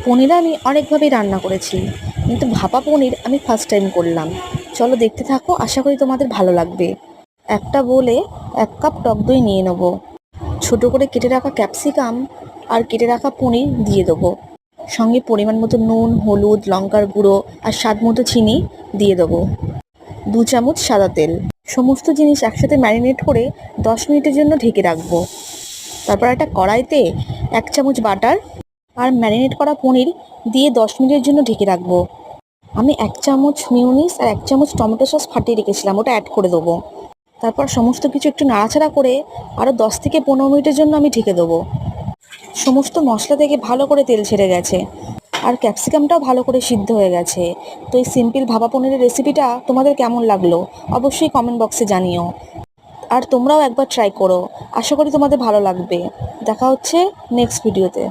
পনির আমি অনেকভাবেই রান্না করেছি, কিন্তু ভাপা পনির আমি ফার্স্ট টাইম করলাম। চলো দেখতে থাকো, আশা করি তোমাদের ভালো লাগবে। একটা বলে 1 কাপ টক দই নিয়ে নেব। ছোট করে কেটে রাখা ক্যাপসিকাম আর কেটে রাখা পনির দিয়ে দেবো। সঙ্গে পরিমাণ মতো নুন, হলুদ, লঙ্কার গুঁড়ো আর স্বাদ মতো চিনি দিয়ে দেবো। 2 চামচ সাদা তেল। সমস্ত জিনিস একসাথে ম্যারিনেট করে 10 মিনিটের জন্য ঢেকে রাখবো। তারপর একটা কড়াইতে 1 চামচ বাটার আর ম্যারিনেট করা পনির দিয়ে 10 মিনিটের জন্য ঢেকে রাখবো। আমি 1 চামচ মিউনিস আর 1 চামচ টমেটো সস ফাটিয়ে রেখেছিলাম, ওটা অ্যাড করে দেবো। তারপর সমস্ত কিছু একটু নাড়াচাড়া করে আরও 10 থেকে 15 মিনিটের জন্য আমি ঢেকে দেবো। সমস্ত মশলা থেকে ভালো করে তেল ছেড়ে গেছে আর ক্যাপসিকামটাও ভালো করে সিদ্ধ হয়ে গেছে। তো এই সিম্পল ভাপা পনিরের রেসিপিটা তোমাদের কেমন লাগলো অবশ্যই কমেন্ট বক্সে জানিও। আর তোমরাও একবার ট্রাই করো, আশা করি তোমাদের ভালো লাগবে। দেখা হচ্ছে নেক্সট ভিডিওতে।